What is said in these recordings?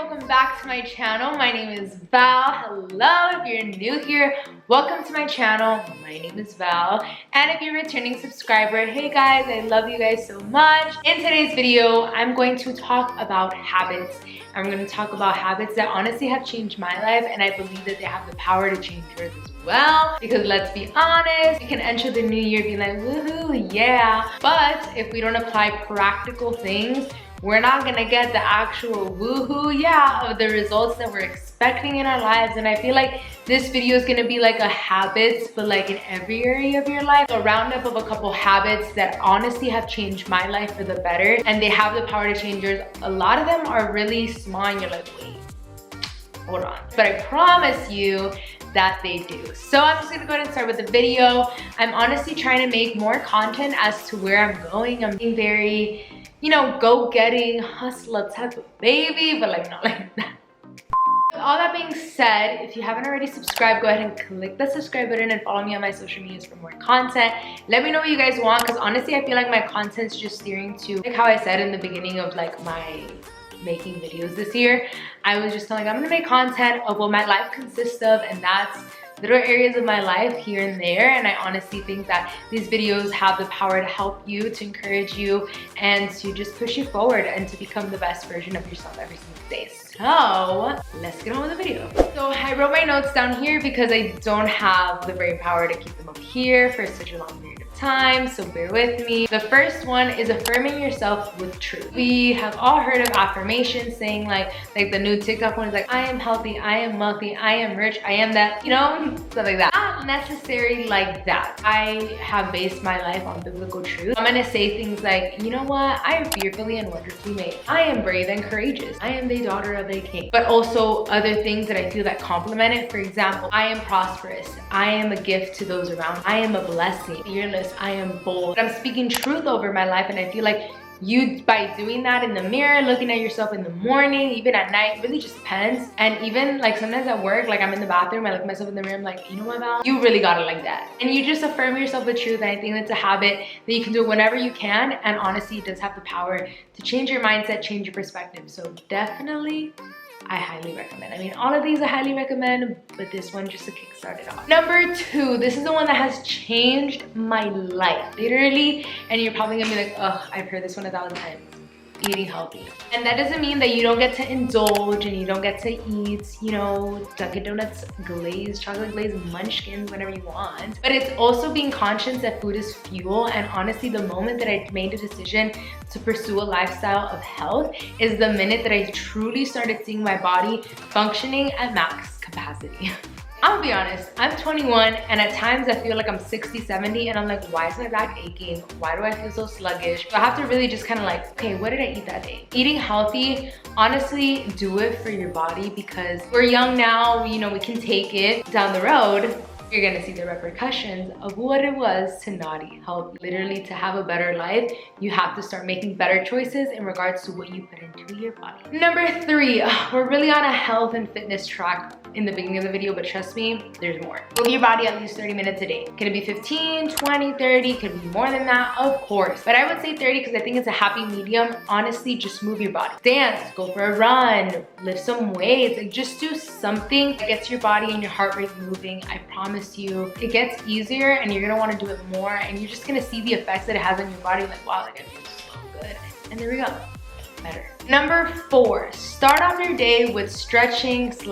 welcome back to my channel. My name is Val. Hello, if you're new here, welcome to my channel. My name is Val, and if you're a returning subscriber, hey guys, I love you guys so much. In today's video, I'm going to talk about habits. I'm going to talk about habits that honestly have changed my life, and I believe that they have the power to change yours as well. Because let's be honest, we can enter the new year being like, woohoo, yeah. But if we don't apply practical things, we're not gonna get the actual woohoo, yeah, of the results that we're expecting in our lives. And I feel like this video is gonna be like a habits, but like in every area of your life. A roundup of a couple habits that honestly have changed my life for the better, and they have the power to change yours. A lot of them are really small and you're like, wait, hold on. But I promise you that they do. So I'm just gonna go ahead and start with the video. I'm honestly trying to make more content as to where I'm going. I'm being very, you know, go-getting, hustler type of baby, but like not like that. With all that being said, if you haven't already subscribed, go ahead and click the subscribe button and follow me on my social medias for more content. Let me know what you guys want, because honestly, I feel like my content's just steering to, like how I said in the beginning of like my making videos this year, I was just telling I'm gonna make content of what my life consists of, and that's little areas of my life here and there. And I honestly think that these videos have the power to help you, to encourage you, and to just push you forward and to become the best version of yourself every single day. So let's get on with the video. So I wrote my notes down here because I don't have the brain power to keep them up here for such a long period of time, so bear with me. The first one is affirming yourself with truth. We have all heard of affirmations, saying like the new TikTok one is like, I am healthy, I am wealthy, I am rich, I am that, you know, stuff like that. Not necessarily like that. I have based my life on biblical truth. I'm gonna say things like, you know what, I am fearfully and wonderfully made. I am brave and courageous. I am the daughter of a king. But also other things that I feel that complement it. For example, I am prosperous. I am a gift to those around. I am a blessing. Fearless. I am bold. I'm speaking truth over my life, and I feel like you, by doing that in the mirror, looking at yourself in the morning, even at night, really just depends. And even like sometimes at work, like I'm in the bathroom, I look at myself in the mirror, I'm like, you know what, Val? You really got it like that. And you just affirm yourself with truth. And I think that's a habit that you can do whenever you can. And honestly, it does have the power to change your mindset, change your perspective. So definitely, I highly recommend. I mean, all of these I highly recommend, but this one just to kickstart it off. Number 2, this is the one that has changed my life, literally. And you're probably gonna be like, ugh, I've heard this one 1,000 times. Eating healthy. And that doesn't mean that you don't get to indulge and you don't get to eat, you know, Dunkin' Donuts glazed, chocolate glazed munchkins whenever you want. But it's also being conscious that food is fuel. And honestly, the moment that I made a decision to pursue a lifestyle of health is the minute that I truly started seeing my body functioning at max capacity. I'll be honest, I'm 21, and at times I feel like I'm 60, 70, and I'm like, why is my back aching? Why do I feel so sluggish? So I have to really just kind of like, okay, what did I eat that day? Eating healthy, honestly, do it for your body, because we're young now, you know, we can take it down the road. You're gonna see the repercussions of what it was to not eat healthy. Literally, to have a better life, you have to start making better choices in regards to what you put into your body. Number 3, we're really on a health and fitness track in the beginning of the video, but trust me, there's more. Move your body at least 30 minutes a day. Can it be 15, 20, 30? Could it be more than that? Of course. But I would say 30 because I think it's a happy medium. Honestly, just move your body. Dance, go for a run, lift some weights, like just do something that gets your body and your heart rate moving. I promise you, it gets easier and you're gonna want to do it more, and you're just gonna see the effects that it has on your body. Like, wow, like I feel so good. And there we go. Better. Number 4, start off your day with stretching /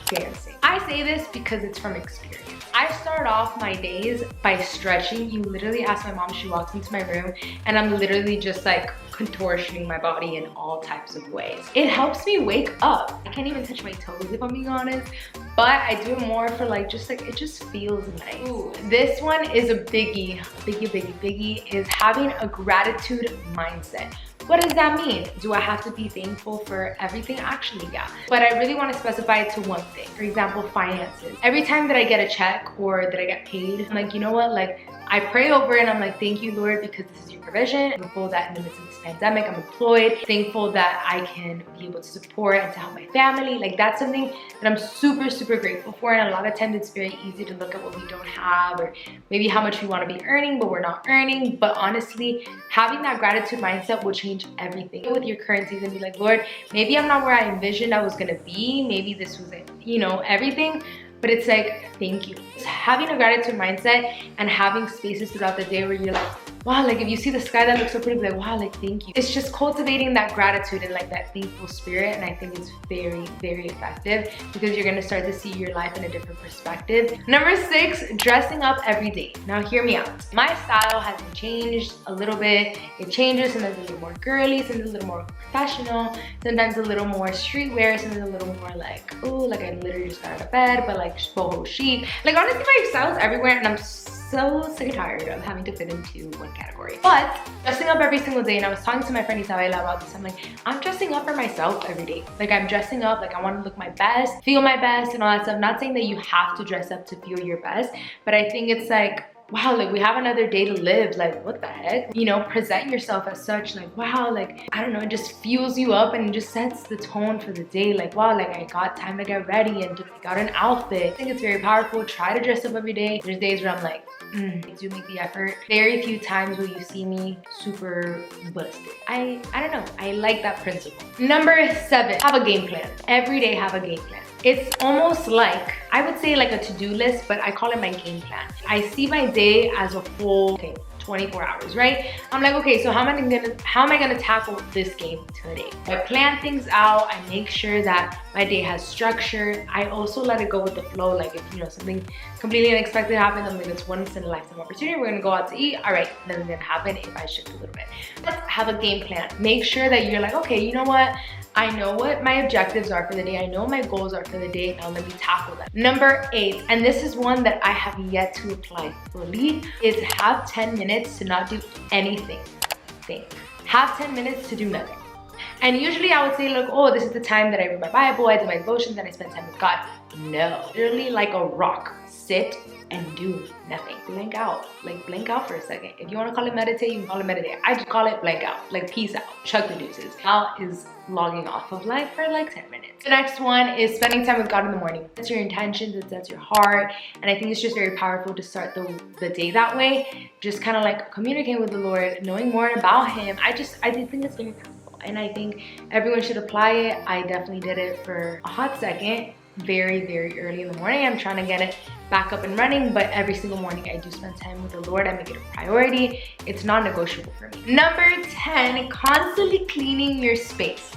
dancing. I say this because it's from experience. I start off my days by stretching. You literally ask my mom, she walks into my room and I'm literally just like contortioning my body in all types of ways. It helps me wake up. I can't even touch my toes if I'm being honest, but I do it more for like, just like, it just feels nice. Ooh, this one is a biggie, biggie is having a gratitude mindset. What does that mean? Do I have to be thankful for everything? Actually, yeah. But I really want to specify it to one thing. For example, finances. Every time that I get a check or that I get paid, I'm like, you know what? Like, I pray over it and I'm like, thank you, Lord, because this is your provision. I'm thankful that in the midst of this pandemic, I'm employed. Thankful that I can be able to support and to help my family. Like, that's something that I'm super, super grateful for. And a lot of times it's very easy to look at what we don't have, or maybe how much we want to be earning, but we're not earning. But honestly, having that gratitude mindset will change everything with your current season. Be like, Lord, maybe I'm not where I envisioned I was going to be. Maybe this was, you know, everything. But it's like, thank you. Just having a gratitude mindset and having spaces throughout the day where you're like, wow, like if you see the sky that looks so pretty, be like, wow, like thank you. It's just cultivating that gratitude and like that thankful spirit. And I think it's very, very effective because you're gonna start to see your life in a different perspective. Number 6, dressing up every day. Now hear me out. My style has changed a little bit. It changes, sometimes a little more girly, sometimes a little more professional, sometimes a little more streetwear, sometimes a little more like, ooh, like I literally just got out of bed, but like boho chic. Like honestly, my style's everywhere and I'm so sick and tired of having to fit into one category. But dressing up every single day, and I was talking to my friend Isabella about this, I'm like, I'm dressing up for myself every day. Like I'm dressing up, like I want to look my best, feel my best and all that stuff. Not saying that you have to dress up to feel your best, but I think it's like, wow, like we have another day to live. Like what the heck? You know, present yourself as such. Like, wow, like, I don't know, it just fuels you up and it just sets the tone for the day. Like, wow, like I got time to get ready and just got an outfit. I think it's very powerful. Try to dress up every day. There's days where I'm like, I do make the effort. Very few times will you see me super busted. I don't know. I like that principle. Number 7, have a game plan. Every day have a game plan. It's almost like, I would say like a to-do list, but I call it my game plan. I see my day as a full, okay, 24 hours, right? I'm like, okay, so how am I gonna tackle this game today? I plan things out. I make sure that my day has structure. I also let it go with the flow. Like if, you know, something completely unexpected happens, I'm like, it's once in a lifetime opportunity. We're gonna go out to eat. All right, nothing's gonna happen if I shift a little bit. Let's have a game plan. Make sure that you're like, okay, you know what? I know what my objectives are for the day. I know my goals are for the day. Now let me tackle them. Number 8, and this is one that I have yet to apply fully, is have 10 minutes to not do anything. Have 10 minutes to do nothing. And usually I would say, look, oh, this is the time that I read my Bible, I do my devotions, and I spend time with God. No, literally like a rock. Sit and do nothing. Blank out. Like blank out for a second. If you want to call it meditate, you can call it meditate. I just call it blank out. Like peace out. Chuck the deuces. Val is logging off of life for like 10 minutes. The next one is spending time with God in the morning. That's your intentions, that's your heart. And I think it's just very powerful to start the day that way. Just kind of like communicating with the Lord, knowing more about Him. I think it's very powerful. And I think everyone should apply it. I definitely did it for a hot second. Very, very early in the morning. I'm trying to get it back up and running, but every single morning I do spend time with the Lord. I make it a priority. It's non-negotiable for me. Number 10, constantly cleaning your space.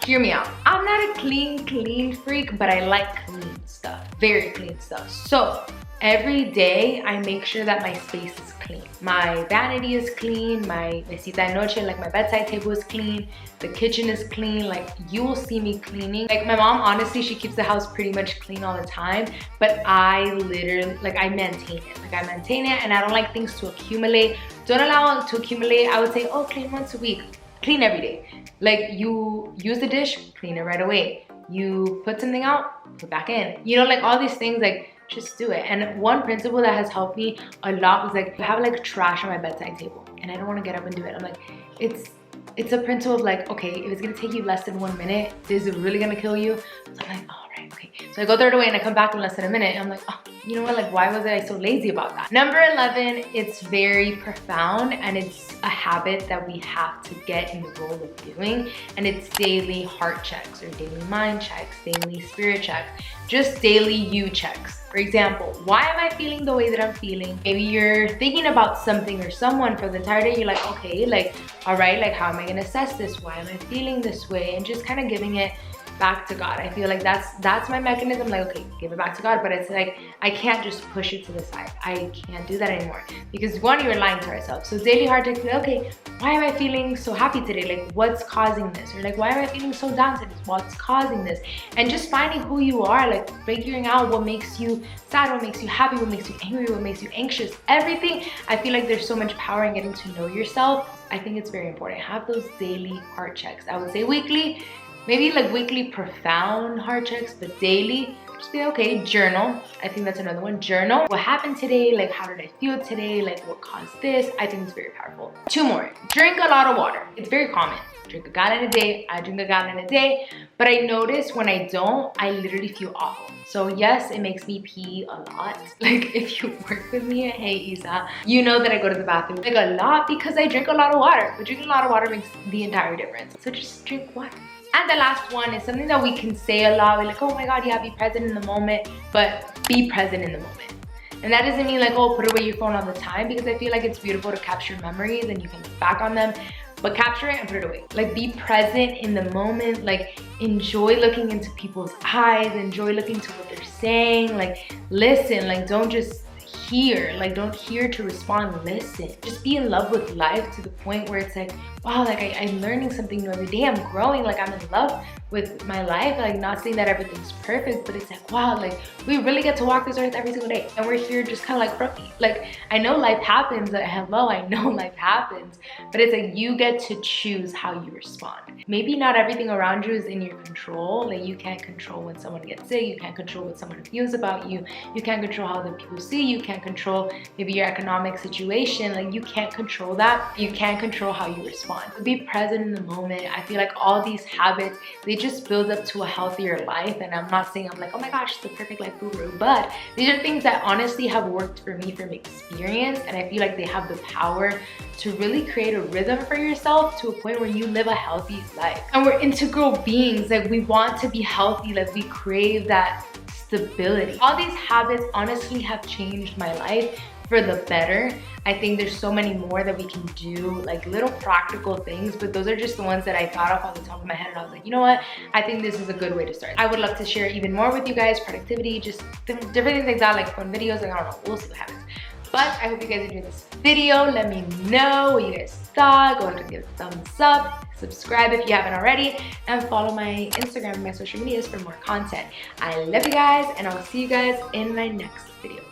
Hear me out. I'm not a clean freak, but I like clean stuff. Very clean stuff. So every day I make sure that my space is clean. My vanity is clean, my mesita de noche, like my bedside table is clean, the kitchen is clean. Like you will see me cleaning. Like my mom, honestly, she keeps the house pretty much clean all the time, but I literally, like I maintain it. Like I maintain it and I don't like things to accumulate. Don't allow it to accumulate. I would say, oh, clean once a week. Clean every day. Like you use the dish, clean it right away. You put something out, put back in. You know, like all these things, like just do it. And one principle that has helped me a lot was like, I have like trash on my bedside table and I don't want to get up and do it. I'm like, it's a principle of like, okay, if it's gonna take you less than 1 minute, is it really gonna kill you? So I'm like, all right, okay. So I go throw it away and I come back in less than a minute and I'm like, oh, you know what, like why was I so lazy about that? Number 11, it's very profound and it's a habit that we have to get in the role of doing, and it's daily heart checks or daily mind checks, daily spirit checks, just daily you checks. For example, why am I feeling the way that I'm feeling? Maybe you're thinking about something or someone for the entire day. You're like, okay, like, all right, like how am I gonna assess this? Why am I feeling this way? And just kind of giving it back to God. I feel like that's my mechanism. Like, okay, give it back to God, but it's like I can't just push it to the side. I can't do that anymore because one, you're lying to ourselves. So daily heart check, okay, why am I feeling so happy today? Like, what's causing this? Or like, why am I feeling so down today? What's causing this? And just finding who you are, like figuring out what makes you sad, what makes you happy, what makes you angry, what makes you anxious. Everything. I feel like there's so much power in getting to know yourself. I think it's very important. Have those daily heart checks. I would say weekly. Maybe like weekly profound heart checks, but daily, just be okay. Journal. I think that's another one. Journal. What happened today? Like, how did I feel today? Like, what caused this? I think it's very powerful. 2 more. Drink a lot of water. It's very common. Drink a gallon a day. I drink a gallon a day. But I notice when I don't, I literally feel awful. So yes, it makes me pee a lot. Like, if you work with me, hey Isa, you know that I go to the bathroom like a lot because I drink a lot of water. But drinking a lot of water makes the entire difference. So just drink water. And the last one is something that we can say a lot. We're like, oh my God, yeah, be present in the moment, but be present in the moment. And that doesn't mean like, oh, put away your phone all the time, because I feel like it's beautiful to capture memories and you can look back on them, but capture it and put it away. Like, be present in the moment, like enjoy looking into people's eyes, enjoy looking to what they're saying, like listen, like don't just hear, like don't hear to respond, listen. Just be in love with life to the point where it's like, wow, like I'm learning something new every day. I'm growing, like I'm in love with my life. Like, not saying that everything's perfect, but it's like, wow, like we really get to walk this earth every single day. And we're here just kind of like broken. Like, I know life happens, hello, I know life happens, but it's like you get to choose how you respond. Maybe not everything around you is in your control. Like, you can't control when someone gets sick, you can't control what someone feels about you, you can't control how the people see you, can't control maybe your economic situation. Like, you can't control that. You can't control how you respond. Be present in the moment. I feel like all these habits, they just build up to a healthier life. And I'm not saying I'm like, oh my gosh, it's the perfect life guru, but these are things that honestly have worked for me from experience, and I feel like they have the power to really create a rhythm for yourself to a point where you live a healthy life. And we're integral beings. Like, we want to be healthy, like we crave that stability. All these habits honestly have changed my life for the better. I think there's so many more that we can do, like little practical things, but those are just the ones that I thought of on the top of my head, and I was like, you know what, I think this is a good way to start. I would love to share even more with you guys, productivity, just different things like that, like fun videos, like I don't know, we'll see what happens. But I hope you guys enjoyed this video. Let me know what you guys thought. Go ahead and give it a thumbs up, subscribe if you haven't already, and follow my Instagram and my social medias for more content. I love you guys, and I'll see you guys in my next video.